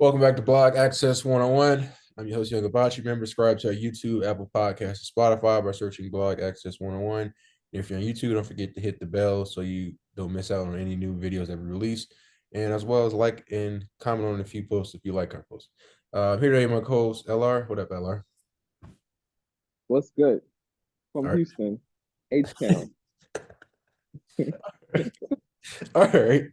Welcome back to Blog Access 101. I'm your host, Young Abachi. Remember, subscribe to our YouTube, Apple Podcasts, and Spotify by searching Blog Access 101. And if you're on YouTube, don't forget to hit the bell so you don't miss out on any new videos that we release. And as well as like and comment on a few posts if you like our posts. Here today, my co-host, LR. What up, LR? What's good All from right. Houston, H Town? All right.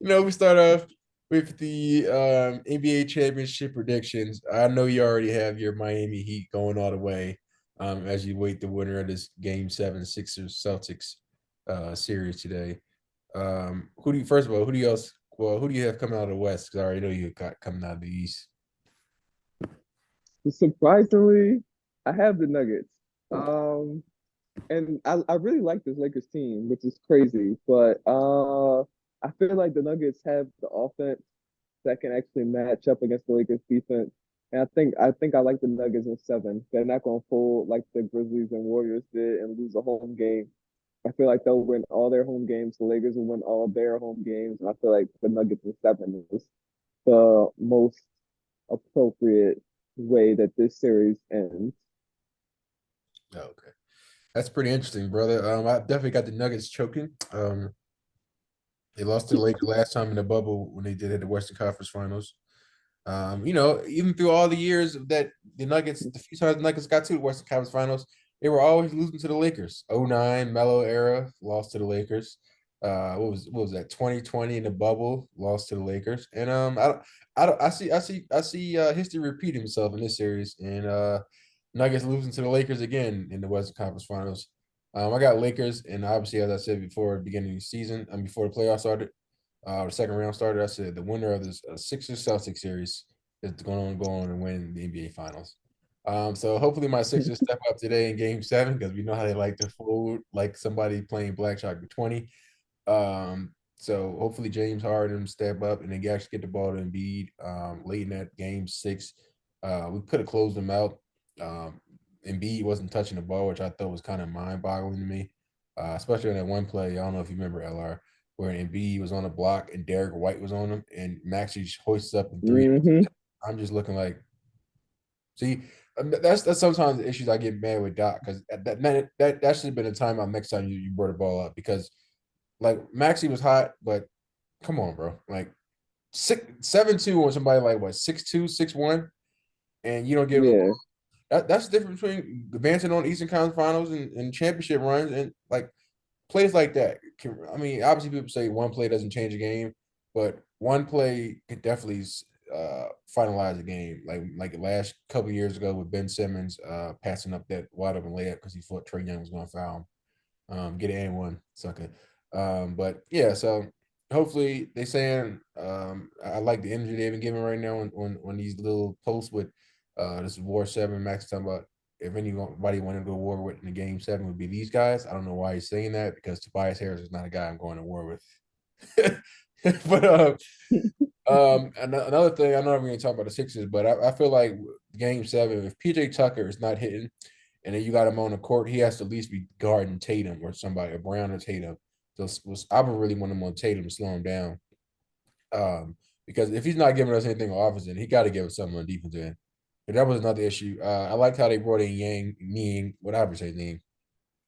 We start off with the NBA championship predictions. I know you already have your Miami Heat going all the way. As you wait the winner of this game seven Sixers Celtics series today. Who do you first of all, who do you have coming out of the West? Because I already know you got coming out of the East. Surprisingly, I have the Nuggets. Um, and I really like this Lakers team, which is crazy, but I feel like the Nuggets have the offense that can actually match up against the Lakers defense. And I think I like the Nuggets in seven. They're not gonna fold like the Grizzlies and Warriors did and lose a home game. I feel like they'll win all their home games. The Lakers will win all their home games. And I feel like the Nuggets in seven is the most appropriate way that this series ends. Oh, okay. That's pretty interesting, brother. I definitely got the Nuggets choking. They lost to the Lakers last time in the bubble when they did at the Western Conference Finals. Even through all the years that the few times the Nuggets got to the Western Conference Finals, they were always losing to the Lakers. '09 Melo era, lost to the Lakers. What was that? 2020 in the bubble, lost to the Lakers. And I see history repeating itself in this series, and Nuggets losing to the Lakers again in the Western Conference Finals. I got Lakers, and obviously, as I said before, beginning of the season, and before the playoffs started, the second round started. I said the winner of this Sixers Celtics series is going to go on and win the NBA Finals. So hopefully my Sixers step up today in Game 7 because we know how they like to fold like somebody playing blackjack with 20. So hopefully James Harden step up and they actually get the ball to Embiid late in that Game 6. We could have closed them out. Embiid wasn't touching the ball, which I thought was kind of mind-boggling to me, especially in that one play. I don't know if you remember, LR, where Embiid was on the block and Derek White was on him, and Maxey just hoists up in three. Hmm. I'm just looking like, see, that's sometimes the issues I get mad with Doc because that should have been a timeout next time you brought the ball up because like Maxey was hot, but come on, bro, like 7-2 on somebody like what 6'2", 6'1", and you don't give him the ball. Yeah, That's the difference between advancing on Eastern Conference Finals and championship runs and like plays like that. I mean, obviously people say one play doesn't change a game, but one play could definitely finalize a game. Like last couple of years ago with Ben Simmons passing up that wide open layup because he thought Trey Young was going to foul him. Get it and one sucker. But yeah, so hopefully they saying I like the energy they've been giving right now on these little posts with this War 7. Max talking about if anybody wanted to go to war with in the Game 7 would be these guys. I don't know why he's saying that because Tobias Harris is not a guy I'm going to war with. But another thing, I know I'm going to talk about the Sixers, but I feel like Game 7, if PJ Tucker is not hitting, and then you got him on the court, he has to at least be guarding Tatum or somebody, or Brown or Tatum. So I would really want him on Tatum to slow him down. Because if he's not giving us anything on offense, then he got to give us something on defense end. But that was another issue. I liked how they brought in Yang, whatever you say his name.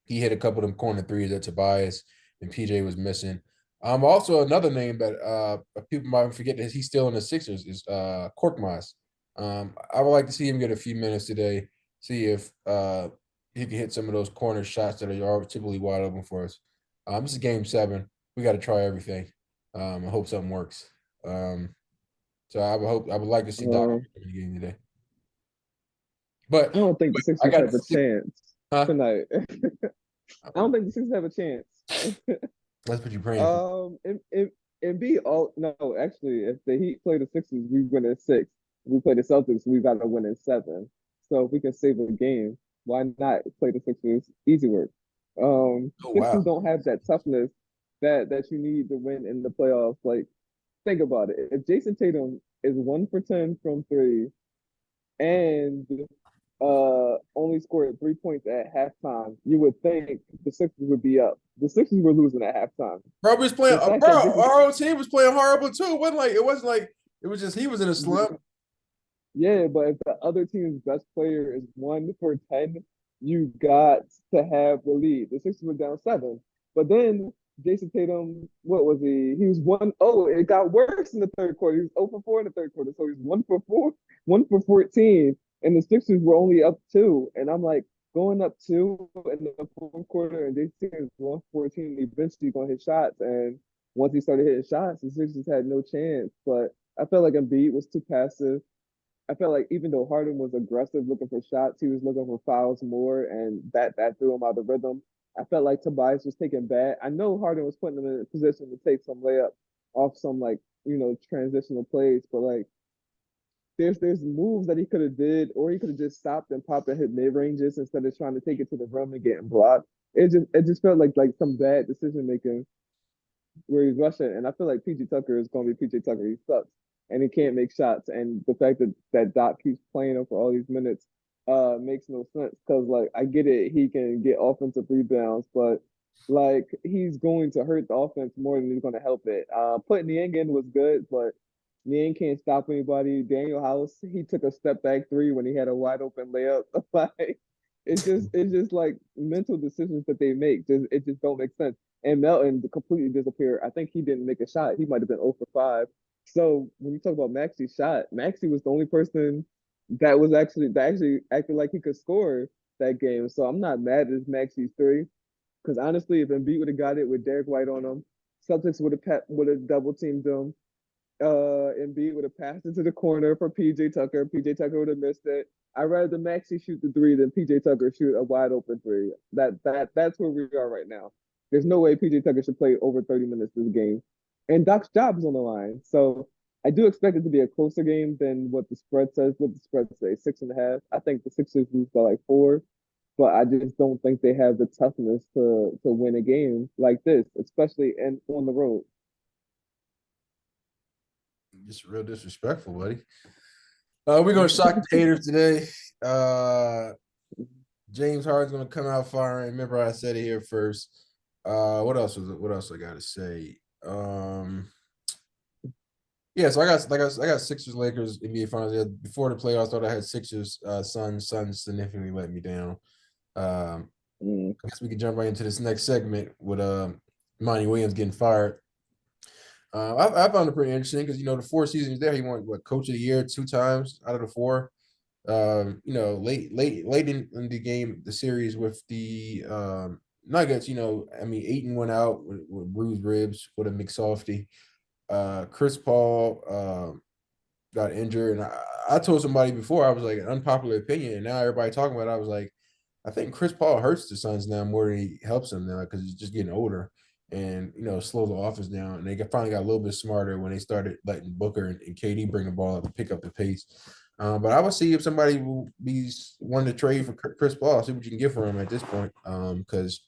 He hit a couple of them corner threes at Tobias, and PJ was missing. Also another name that people might forget that he's still in the Sixers is Korkmaz. I would like to see him get a few minutes today, see if he can hit some of those corner shots that are typically wide open for us. This is Game 7. We got to try everything. I hope something works. Um, so I would like to see Doc uh, in the game today. But I don't think the I Sixers got have a chance huh? tonight. I don't think the Sixers have a chance. That's what you're praying for. And be all no, actually, if the Heat play the Sixers, we win in six. If we play the Celtics, we got to win in seven. So if we can save a game, why not play the Sixers? Easy work. Oh wow. Sixers don't have that toughness that you need to win in the playoffs. Like, think about it. If Jason Tatum is 1 for 10 from three and only scored 3 points at halftime, you would think the Sixers would be up. The Sixers were losing at halftime. Bro was playing, The fact bro. that Jason Our own team was playing horrible too. It wasn't like It was just he was in a slump. Yeah, but if the other team's best player is 1 for 10, you got to have the lead. The Sixers were down 7. But then Jason Tatum, what was he? He was one. Oh, it got worse in the third quarter. He was 0 for 4 in the third quarter. So he's 1 for 4, 1 for 14. And the Sixers were only up 2. And I'm like, going up 2 in the fourth quarter, and Jason Tatum is 1 for 14. Eventually going to hit shots. And once he started hitting shots, the Sixers had no chance. But I felt like Embiid was too passive. I felt like even though Harden was aggressive looking for shots, he was looking for fouls more, and that threw him out of rhythm. I felt like Tobias was taking bad. I know Harden was putting him in a position to take some layup off some like transitional plays, but like there's moves that he could have did, or he could have just stopped and popped and hit mid ranges instead of trying to take it to the rim and getting blocked. It just felt like some bad decision making where he's rushing. And I feel like PJ Tucker is going to be PJ Tucker. He sucks and he can't make shots. And the fact that Doc keeps playing him for all these minutes makes no sense because like I get it, he can get offensive rebounds, but like he's going to hurt the offense more than he's going to help it. Putting Niang in was good, but Niang can't stop anybody. Daniel House, he took a step back three when he had a wide open layup. Like it's just like mental decisions that they make. It just don't make sense. And Melton completely disappeared. I think he didn't make a shot. He might have been 0 for 5. So when you talk about Maxi's shot, Maxi was the only person that actually acted like he could score that game. So I'm not mad at Maxi's three. Because honestly, if Embiid would have got it with Derek White on him, Celtics would have double teamed him. Embiid would have passed it to the corner for PJ Tucker. PJ Tucker would have missed it. I'd rather Maxi shoot the three than PJ Tucker shoot a wide open three. That's where we are right now. There's no way PJ Tucker should play over 30 minutes this game. And Doc's job is on the line. So I do expect it to be a closer game than what the spread says. What the spread say, 6.5. I think the Sixers lose by like 4, but I just don't think they have the toughness to win a game like this, especially and on the road. Just real disrespectful, buddy. We're gonna shock the haters today. James Harden's gonna come out firing. Remember, I said it here first. What else was it? What else I gotta say? Yeah, so I got Sixers Lakers NBA Finals. Yeah, before the playoffs, I thought I had Sixers Suns. Suns significantly let me down. Um, Mm. I guess we can jump right into this next segment with Monty Williams getting fired. I found it pretty interesting because the 4 seasons there, he won what Coach of the Year 2 times out of the 4. Late in the game, the series with the Nuggets, I mean, Aiton went out with bruised ribs with a McSofty. Chris Paul got injured, and I told somebody before I was like an unpopular opinion, and now everybody talking about it. I was like, I think Chris Paul hurts the Suns now more than he helps them now because he's just getting older and slows the offense down. And they finally got a little bit smarter when they started letting Booker and KD bring the ball up to pick up the pace. But I would see if somebody will be wanting to trade for Chris Paul, see what you can get for him at this point. Because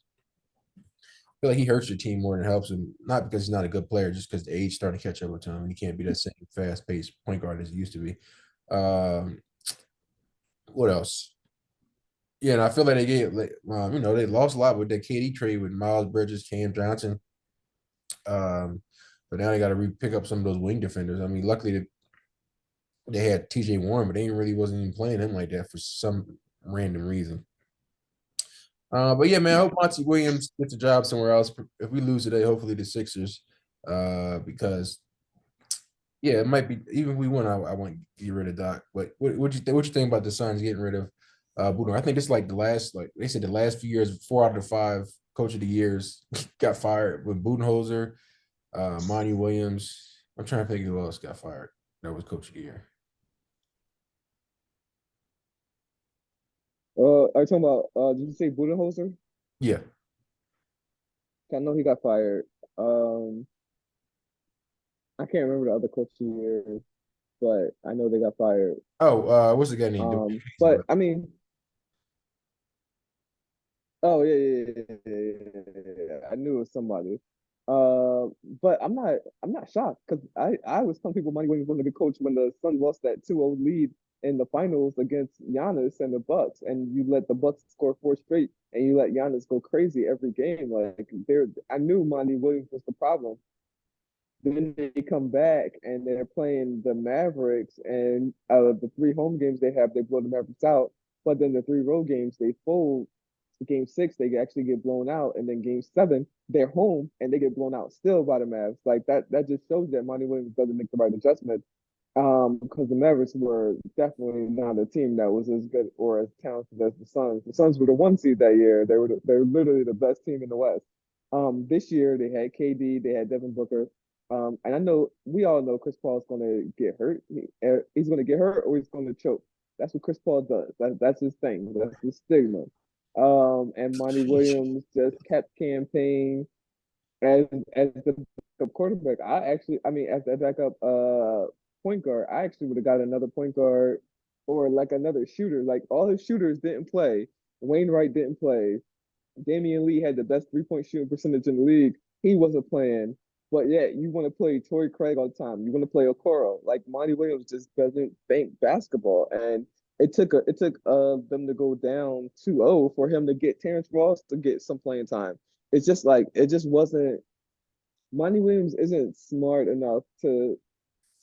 I feel like he hurts your team more than helps him, not because he's not a good player, just because the age starting to catch up with him, and he can't be that same fast paced point guard as he used to be. Um, what else? Yeah, and I feel like they lost a lot with that KD trade with Miles Bridges, Cam Johnson. But now they got to pick up some of those wing defenders. I mean, luckily they had TJ Warren, but they really wasn't even playing him like that for some random reason. But yeah, man, I hope Monty Williams gets a job somewhere else. If we lose today, hopefully the Sixers. Because yeah, it might be even if we win, I want to get rid of Doc. But what you think about the Suns getting rid of Budenholzer? I think it's like the last, like they said, the last few years, 4 out of the 5 coach of the years got fired with Budenholzer, Monty Williams. I'm trying to think who else got fired that was coach of the year. Are you talking about did you say Budenholzer? Yeah. I know he got fired. Um I can't remember the other coach of the year, but I know they got fired. Oh, what's the guy named? But I mean, oh yeah. I knew it was somebody. But I'm not shocked because I was telling people Monty Williams wasn't a good coach when the Suns lost that 2-0 lead in the finals against Giannis and the Bucks, and you let the Bucks score 4 straight, and you let Giannis go crazy every game. Like I knew Monty Williams was the problem. Then they come back and they're playing the Mavericks, and out of the three home games they have, they blow the Mavericks out. But then the three road games, they fold. Game six, they actually get blown out, and then game seven, they're home and they get blown out still by the Mavs. Like that just shows that Monty Williams doesn't make the right adjustment. Because the Mavericks were definitely not a team that was as good or as talented as the Suns. The Suns were the one seed that year. They were literally the best team in the West. This year they had KD, they had Devin Booker. And I know we all know Chris Paul's going to get hurt. He's going to get hurt or he's going to choke. That's what Chris Paul does. That's his thing. That's his stigma. And Monty Williams just kept campaigning as the backup quarterback. I mean, as the backup point guard, I actually would have got another point guard or like another shooter. Like all his shooters didn't play. Wainwright didn't play. Damian Lee had the best 3-point shooting percentage in the league. He wasn't playing. But yet you want to play Torrey Craig all the time. You want to play Okoro. Like Monty Williams just doesn't think basketball. And it took them to go down 2-0 for him to get Terrence Ross to get some playing time. It's just like it just wasn't Monty Williams isn't smart enough to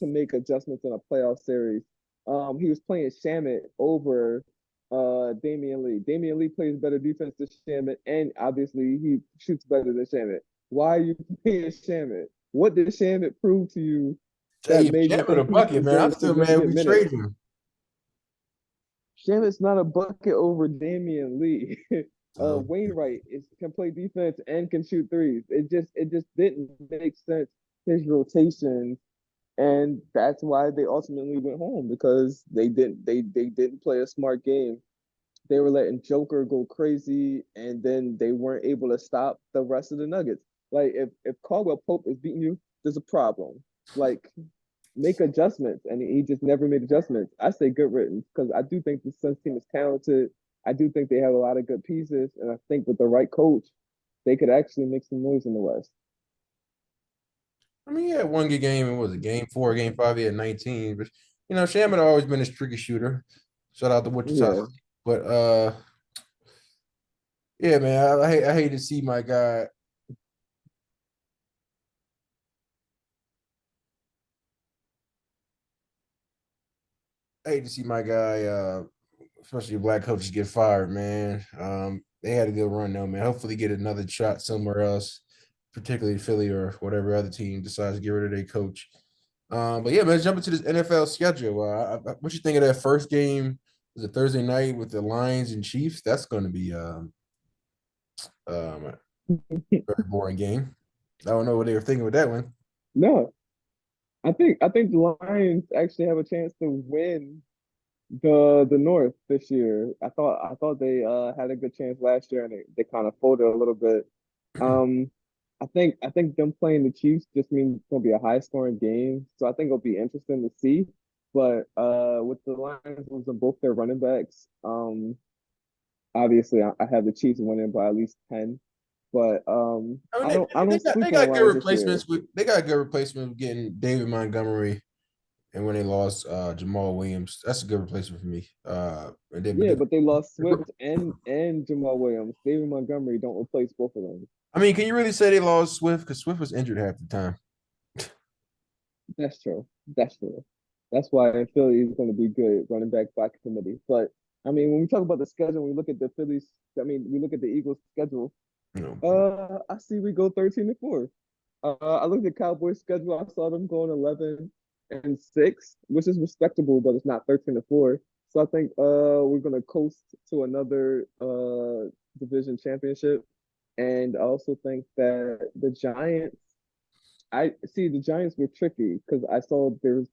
make adjustments in a playoff series. He was playing Shamit over Damian Lee. Damian Lee plays better defense than Shamit, and obviously he shoots better than Shamit. Why are you playing Shamit? What did Shamit prove to you that Hey, made you Chet with a think he bucket, man. I'm deserves still mad significant we minutes? traded him. Shamit's not a bucket over Damian Lee. So Wainwright can play defense and can shoot threes. It just didn't make sense his rotations, and that's why they ultimately went home because they didn't play a smart game. They were letting Joker go crazy, and then they weren't able to stop the rest of the Nuggets. Like if Caldwell Pope is beating you, there's a problem. Like make adjustments, and he just never made adjustments. I say good riddance because I do think the Suns team is talented. I do think they have a lot of good pieces, and I think with the right coach, they could actually make some noise in the West. I mean, he had one good game. It was a game four, game five. He had 19. But Shaman always been a tricky shooter. Shout out to Wichita. Yeah, But yeah, man, I hate to see my guy. I hate to see my guy, especially black coaches, get fired, man. They had a good run though, man. Hopefully, get another shot somewhere else, particularly Philly or whatever other team decides to get rid of their coach. But yeah, man, let's jump into this NFL schedule. What you think of that first game? Was it Thursday night with the Lions and Chiefs? That's going to be a very boring game. I don't know what they were thinking with that one. no, I think the Lions actually have a chance to win the North this year. I thought they had a good chance last year and they kind of folded a little bit. Um, I think them playing the Chiefs just means it's gonna be a high scoring game. So I think it'll be interesting to see. But with the Lions losing both their running backs, obviously I have the Chiefs winning by at least 10. But I mean, I they, don't I they don't got they sleep on the got good Lions this year. replacements with they got good replacement with getting David Montgomery and when they lost Jamal Williams. That's a good replacement for me. And then but Yeah, but they lost Swift and Jamal Williams. David Montgomery don't replace both of them. I mean, can you really say they lost Swift? Because Swift was injured half the time. That's true. That's true. That's why Philly is going to be good running back committee. But I mean, when we talk about the schedule, we look at the Phillies. I mean, we look at the Eagles' schedule. You know, I see we go 13-4. I looked at Cowboys' schedule. I saw them going 11-6, which is respectable, but it's not 13-4. So I think we're gonna coast to another division championship. And I also think that the Giants I see the Giants were tricky because I saw there's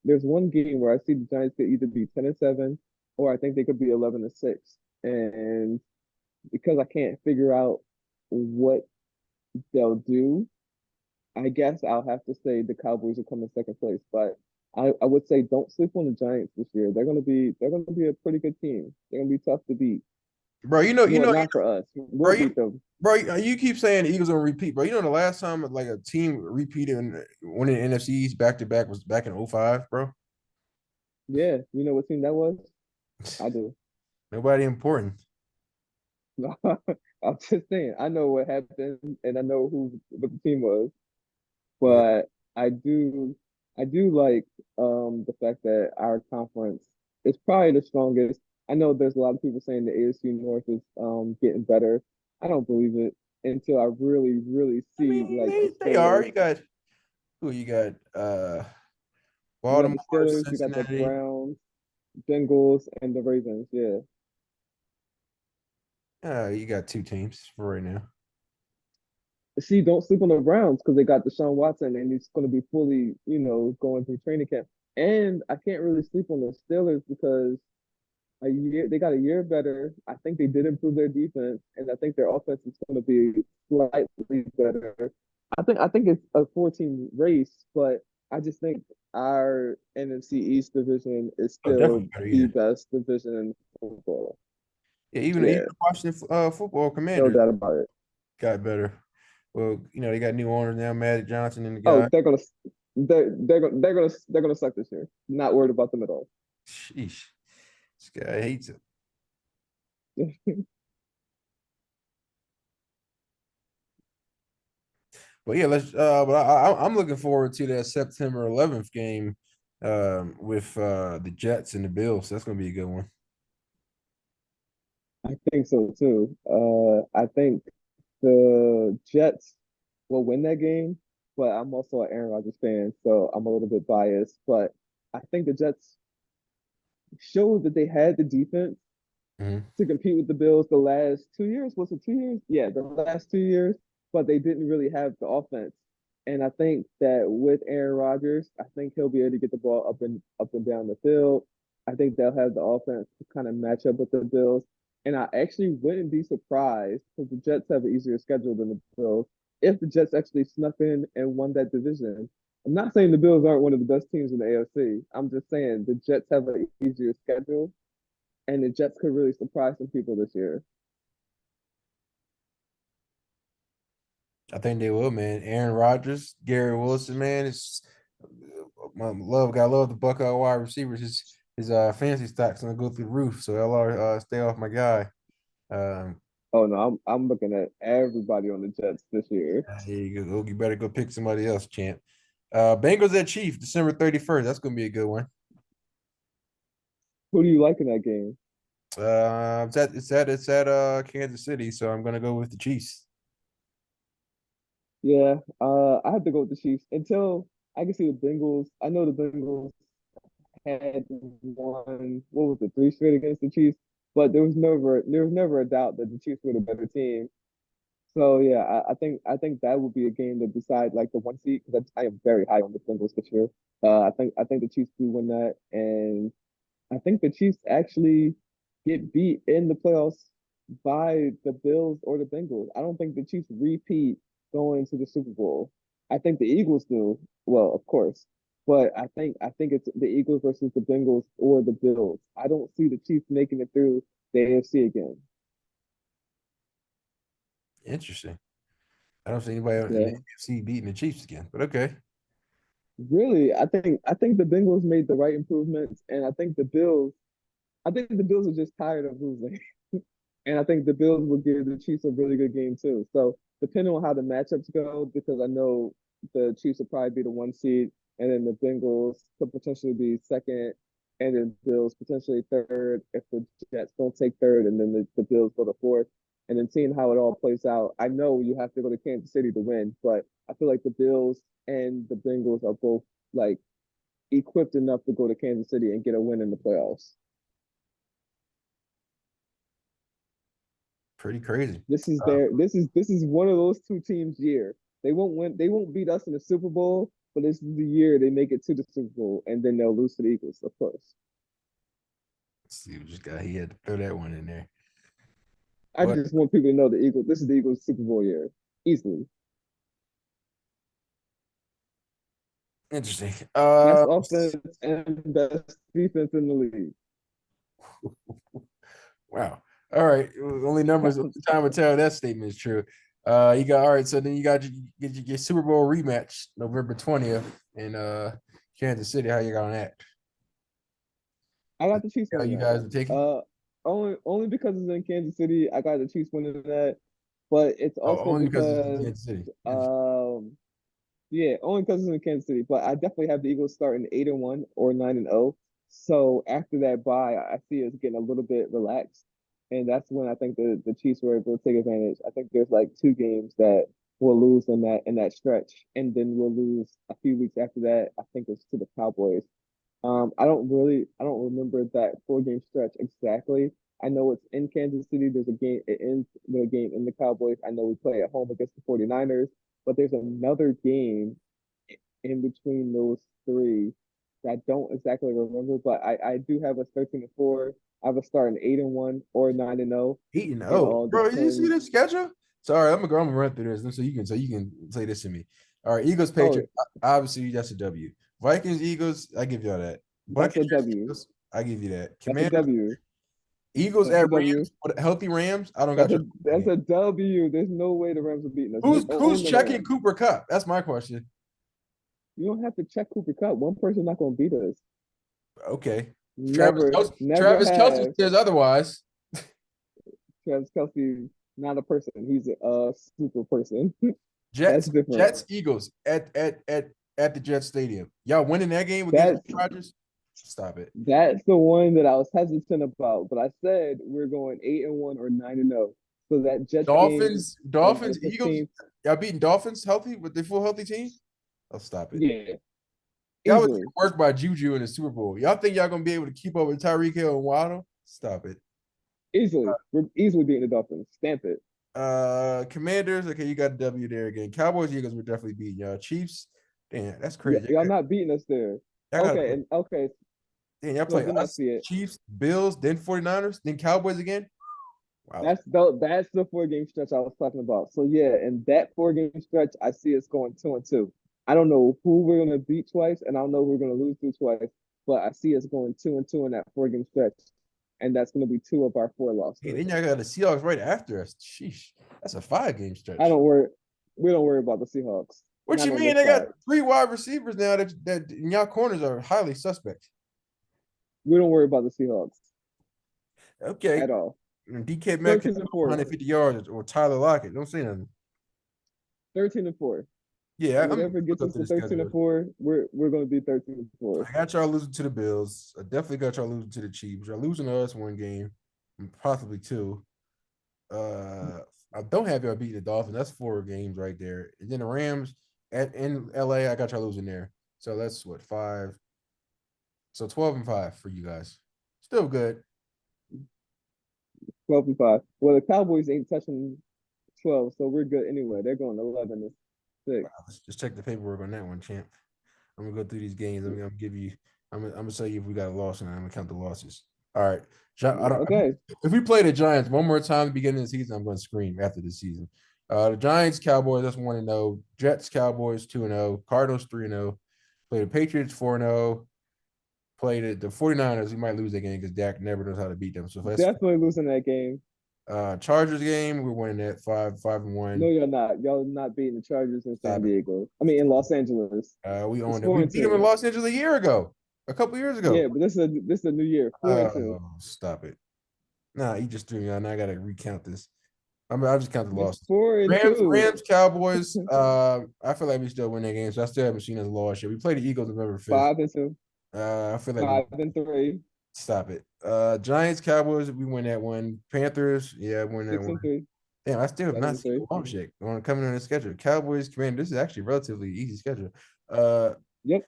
one game where I see the Giants could either be 10-7 or I think they could be 11-6. And because I can't figure out what they'll do, I guess I'll have to say the Cowboys will come in second place. But I would say don't sleep on the Giants this year. They're gonna be a pretty good team. They're gonna be tough to beat. bro. Well, not for us. Bro. We'll beat them. You keep saying the Eagles gonna repeat, bro. You know the last time like a team repeated and winning NFCs back to back was back in '05, bro. Yeah, you know what team that was? I do. Nobody important. I'm just saying, I know what happened and I know who what the team was. Yeah. But I do like the fact that our conference is probably the strongest. I know there's a lot of people saying the AFC North is getting better. I don't believe it until I really, really I see mean, like the they are. Steelers. You got who you got? You got Baltimore, the Steelers, you got the Cincinnati. Browns, Bengals, and the Ravens. Yeah. You got two teams for right now. See, don't sleep on the Browns because they got Deshaun Watson and he's going to be fully, going through training camp. And I can't really sleep on the Steelers because they got a year better. I think they did improve their defense, and I think their offense is going to be slightly better. I think it's a 14 race, but I just think our NFC East division is Oh, still definitely better. the Yeah, best division in football. yeah. Even Yeah, the Washington football no Commanders doubt about it. got better. Well, they got new owners now, Magic Johnson and the Oh, guy. they're gonna suck this year. Not worried about them at all. Sheesh, this guy hates it. But yeah, let's. But I'm looking forward to that September 11th game, with the Jets and the Bills. That's gonna be a good one. I think so too. I think the Jets will win that game, but I'm also an Aaron Rodgers fan, so I'm a little bit biased. But I think the Jets showed that they had the defense Mhm. to compete with the Bills the last 2 years. Was it 2 years? Yeah, the last 2 years, but they didn't really have the offense. And I think that with Aaron Rodgers, I think he'll be able to get the ball up and down the field. I think they'll have the offense to kind of match up with the Bills. And I actually wouldn't be surprised because the Jets have an easier schedule than the Bills if the Jets actually snuck in and won that division. I'm not saying the Bills aren't one of the best teams in the AFC. I'm just saying the Jets have an easier schedule and the Jets could really surprise some people this year. I think they will, man. Aaron Rodgers, Gary Wilson, man. It's my love. Got love the Buckeye wide receivers. His fantasy stocks gonna go through the roof. So LR, stay off my guy. Um, Oh no, I'm looking at everybody on the Jets this year. Here you go. You better go pick somebody else, champ. Bengals at Chief, December 31st. That's gonna be a good one. Who do you like in that game? It's at Kansas City, so I'm gonna go with the Chiefs. Yeah, I have to go with the Chiefs until I can see the Bengals. I know the Bengals had won what was it, three straight against the Chiefs, but there was never a doubt that the Chiefs were the better team. So yeah, I think that would be a game to decide like the one seed because I am very high on the Bengals this year. I think the Chiefs do win that, and I think the Chiefs actually get beat in the playoffs by the Bills or the Bengals. I don't think the Chiefs repeat going to the Super Bowl. I think the Eagles do. Well, of course. But I think it's the Eagles versus the Bengals or the Bills. I don't see the Chiefs making it through the AFC again. Interesting. I don't see anybody in the Yeah. AFC beating the Chiefs again, but okay. Really, I think the Bengals made the right improvements and I think the Bills are just tired of losing. And I think the Bills will give the Chiefs a really good game too. So depending on how the matchups go, because I know the Chiefs will probably be the one seed, and then the Bengals could potentially be second, and then Bills potentially third if the Jets don't take third, and then the Bills go to fourth. And then seeing how it all plays out, I know you have to go to Kansas City to win, but I feel like the Bills and the Bengals are both like equipped enough to go to Kansas City and get a win in the playoffs. Pretty crazy. This is Uh, their this is one of those two teams' year. They won't win. They won't beat us in the Super Bowl, but this is the year they make it to the Super Bowl, and then they'll lose to the Eagles, of course. let's see what this guy he had to throw that one in there. I But just want people to know the Eagles. This is the Eagles' Super Bowl year, easily. interesting. Best offense and best defense in the league. Wow. All right. Only numbers, only time will tell that statement is true. You got all right. So then you got your Super Bowl rematch November 20th in Kansas City. How you got on that? I got the Chiefs How winning you that. guys are taking? Only because it's in Kansas City, I got the Chiefs winning that. But it's Oh, also only because it's in because Kansas City. Interesting. um Yeah, only because it's in Kansas City. But I definitely have the Eagles starting 8-1 or 9-0. So after that bye, I see us getting a little bit relaxed, and that's when I think the Chiefs were able to take advantage. I think there's like two games that we'll lose in that stretch, and then we'll lose a few weeks after that. I think it's to the Cowboys. I don't remember that 4 game stretch exactly. I know it's in Kansas City. There's a game, it ends with a game in the Cowboys. I know we play at home against the 49ers, but there's another game in between those three that I don't exactly remember, but I do have us 13-4. I have a starting 8-1 or 9-0. Eight and It oh, all bro, you see depends. the schedule? Sorry, I'm gonna run through this so you can say this to me. All right, Eagles, Oh, Patriots. Obviously, that's a W. Vikings, Eagles. I give y'all that. that's a Buccaneers, W. Eagles. I give you that. That's a Commanders, W. Eagles That's a at W. Rams. Healthy Rams. I don't got your That's game. a W. There's no way the Rams are beating us. Who's Own the checking Rams. Cooper Cup? That's my question. You don't have to check Cooper Cup. One person not going to beat us. Okay. Never, never Travis Kelsey have. says otherwise. Travis Kelsey, not a person. He's a super person. That's Jets, different. Jets, Eagles at the Jets Stadium. Y'all winning that game against That's Rodgers? Stop it. that's the one that I was hesitant about. But I said we're going 8-1 or 9-0. So that Jets game Dolphins, against the Eagles. team, Y'all beating Dolphins healthy with their full healthy team? Oh, stop it. yeah, Y'all was easily. worked by Juju in the Super Bowl. Y'all think y'all gonna be able to keep up with Tyreek Hill and Waddle? Stop it. Easily. We're easily beating the Dolphins. Stamp it. Commanders. Okay, you got a W there again. Cowboys, Eagles, we're definitely beating y'all. Chiefs. Damn, that's crazy. Y'all not beating us there. Y'all got Okay, and okay. damn, y'all No, play then I us, see it. Chiefs, Bills, then 49ers, then Cowboys again. Wow. That's the 4 game stretch I was talking about. So yeah, in that 4 game stretch, I see us going 2-2. I don't know who we're gonna beat twice, and I don't know who we're gonna lose to twice, but I see us going 2-2 in that 4 game stretch, and that's gonna be 2 of our 4 Hey, losses. then y'all got the Seahawks right after us. Sheesh. That's a 5 game I stretch. don't worry. We don't worry about the Seahawks. What Not you on mean? this They got side. 3 wide receivers now that in y'all corners are highly suspect. We don't worry about the Seahawks Okay. at all. DK Metcalf 13-4. 150 yards or Tyler Lockett. Don't say nothing. 13-4. Yeah, I'm Whatever look gets up us to to the 13 and schedule. 4, we're gonna be 13-4. I got y'all losing to the Bills. I definitely got y'all losing to the Chiefs. Y'all losing to us 1 game, and possibly 2. Uh, I don't have y'all beating the Dolphins. That's 4 games right there. And then the Rams in LA, I got y'all losing there. So that's what 5. So 12-5 for you guys. Still good. 12-5. Well, the Cowboys ain't touching 12, so we're good anyway. They're going 11-6. Let's just check the paperwork on that one, champ. I'm gonna go through these games. I'm gonna give you. I'm gonna tell you if we got a loss, and I'm gonna count the losses. All right. I don't, Okay. if we play the Giants one more time at the beginning of the season, I'm going to scream after the season. The Giants, Cowboys, that's 1-0. Jets, Cowboys, 2-0. Cardinals, 3-0. Play the Patriots, 4-0. Play the 49ers. We might lose that game because Dak never knows how to beat them. So if that's Definitely losing that game. Chargers game, we're winning that 5-1. No, you're not. Y'all not beating the Chargers in San Stop it. Diego. I mean, in Los Angeles. We It's own it. four We and beat them in two. Los Angeles a year ago, a couple years ago. Yeah, but this is a new year. 4 and 2. Stop it. Nah, you just threw me out. Now I got to recount this. I'll just count the It's losses. four and Rams, two. Rams, Cowboys. I feel like we still win that game, so I still haven't seen us lost yet. We played the Eagles November 5th. 5-2. I feel like we 5-3. stop it. Giants, Cowboys, we win that one. Panthers, yeah, win that Six one. and three. Damn, I still have Seven not and seen three. the launch yet on coming on the schedule. Cowboys, Commanders. This is actually a relatively easy schedule. Uh, Yep.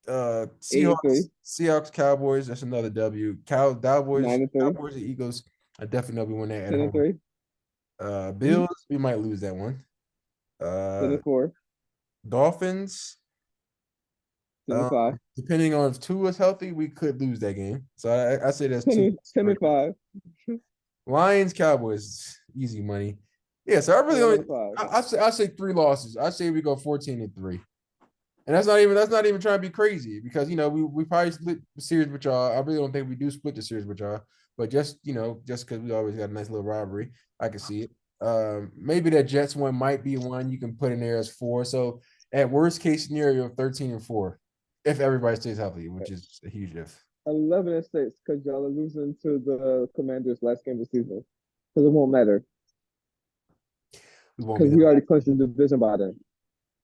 8-3. Seahawks, Cowboys. That's another W. Nine Cowboys, and three. Cowboys, and Eagles. I definitely know we win that at 10 and home. 3. Bills, we might lose that one. 10 Uh, and 4. Dolphins. 10 and 5. Depending on if Tua is healthy, we could lose that game. So I say that's 10 two. and, 10 and 5. Lions, Cowboys, easy money. Yeah, so I really 11 only and 5. I say 3 losses. I say we go 14-3. And that's not even trying to be crazy because we probably split the series with y'all. I really don't think we do split the series with y'all, but just because we always got a nice little rivalry, I can see it. Maybe that Jets one might be one you can put in there as 4. So at worst case scenario, 13-4, if everybody stays healthy, which is a huge if. 11-6 because y'all are losing to the Commanders last game of the season. Because it won't matter. We won't be Because we healthy. already clinched the division by then.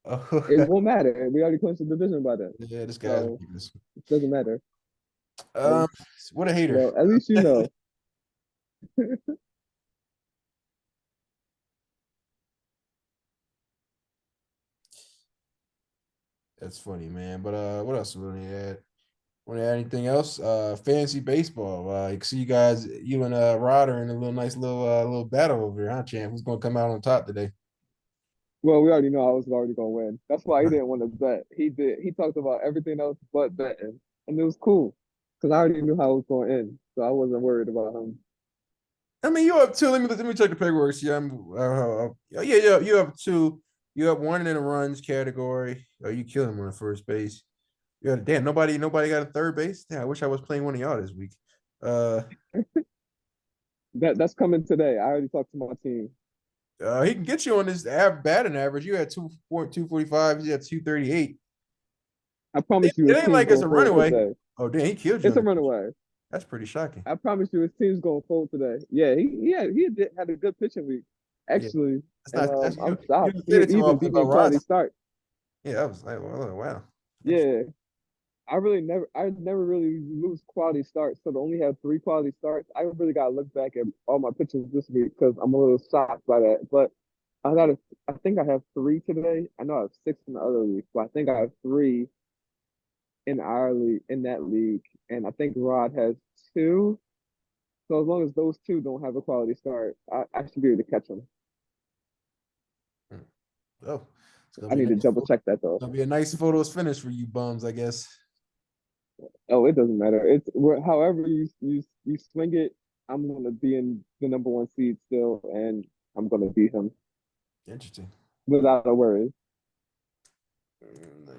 It Oh, won't matter. We already clinched the division by then, yeah, this guy's so ridiculous. it doesn't matter. At Um, least, what a hater. well, at least you know. That's funny, man. But what else we want to add? Want to add anything else? Fantasy baseball. You can see you guys, you and Rod are in a nice little battle over here, huh, champ? Who's gonna come out on top today? Well, we already know I was already gonna win. That's why he didn't want to bet. He did. He talked about everything else but betting, and it was cool because I already knew how it was going to end, so I wasn't worried about him. I mean, you up two. Let me check the paperwork. See, yeah, yeah, you up two. You up one in the runs category. Oh, you killing him on first base. Yeah, damn. Nobody got a third base. Damn, I wish I was playing one of y'all this week. Uh, That's coming today. I already talked to my team. he can get you on this batting average. You had 2.245. He had 238. I It promise you, his ain't team's like it's gonna a fold runaway. today. Oh, damn, he killed you It's on a it. runaway. That's pretty shocking. I promise you, his team's gonna fold today. Yeah, had a good pitching week, Yeah, actually, that's and not. That's I'm you shocked. didn't He, say it he too even often beat me about in quality Ross. start. Yeah, I was like, well, wow. Yeah, I never really lose quality starts. So to only have three quality starts, I really gotta look back at all my pitches this week because I'm a little shocked by that. But I got I think I have three today. I know I have six in the other league, but I think I have three in our league, in that league, and I think Rod has two. So as long as those two don't have a quality start, I should be able to catch them. Hmm. Oh, it's gonna I be a need to nice. double check that though. Gonna be a nice photos finish for you bums, I guess. Oh, it doesn't matter. However you swing it, I'm gonna be in the number one seed still, and I'm gonna beat him Interesting. without a worry.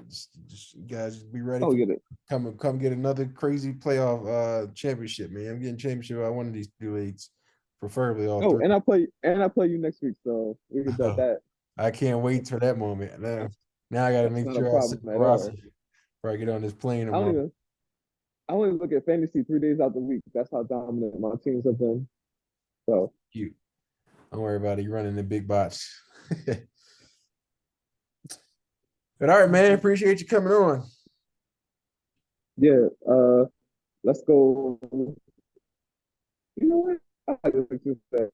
Just you guys be ready I'll for get it. come get another crazy playoff championship, man. I'm getting championship out one of these two leagues, preferably all Oh, three. and I play you next week, so we can bet that. I can't wait for that moment. Now I got to That's make not a sure I set problem the at roster all. before I get on this plane I don't tomorrow. even I only look at fantasy 3 days out the week. That's how dominant my teams have been. So Cute. Don't worry about it. You're running the big bots. But all right, man. Appreciate you coming on. yeah, let's go. You know what? I like to do that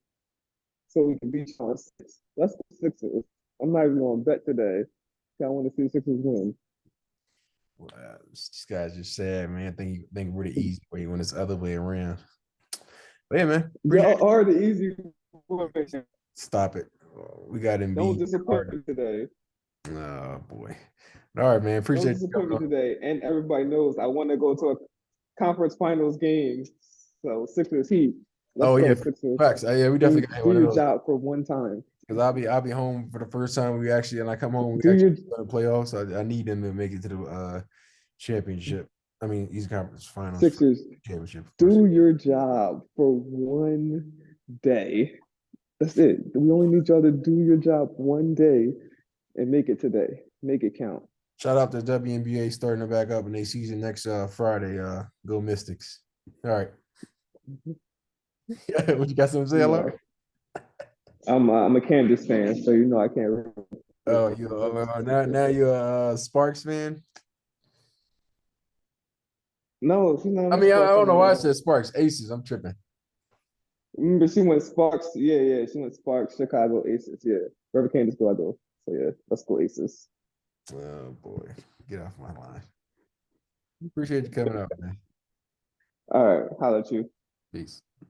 so we can beat you on six. Let's go Sixers. I'm not even gonna bet today. I want to see the Sixers win. These guys just sad, man. Think we're the easy way when it's the other way around. But yeah, man. Appreciate Y'all are the easy way. Stop it. We got Don't Embiid. All disappoint right. me today. Oh boy. All right, man. Don't Appreciate you disappoint coming me on. today. And everybody knows I want to go to a conference finals game. So Sixers Heat. Let's Oh go, yeah, Sixers. facts. Yeah, we definitely got Do one of your those. job for one time. Because I'll be home for the first time we actually and I come home we Do actually your go to the playoffs. I need them to make it to the championship. I mean East Conference Finals for Sixers. championship, of course. Do your job for one day. That's it. We only need y'all to do your job one day and make it today. Make it count. Shout out to WNBA starting to back up in their season next Friday. Go Mystics. All right. What you got something to say, You hello? know, I'm a Kansas fan, so you know I can't. Oh, you now you're a Sparks fan. No, she's not I on the mean, I Sparks don't know why I anymore. said Sparks. Aces. I'm tripping. Remember, she went Sparks. Yeah. She went Sparks, Chicago Aces. Yeah. Wherever Candace go, I go. So yeah, let's go Aces. Oh boy, get off my line. Appreciate you coming up, man. All right, holla at you. Peace.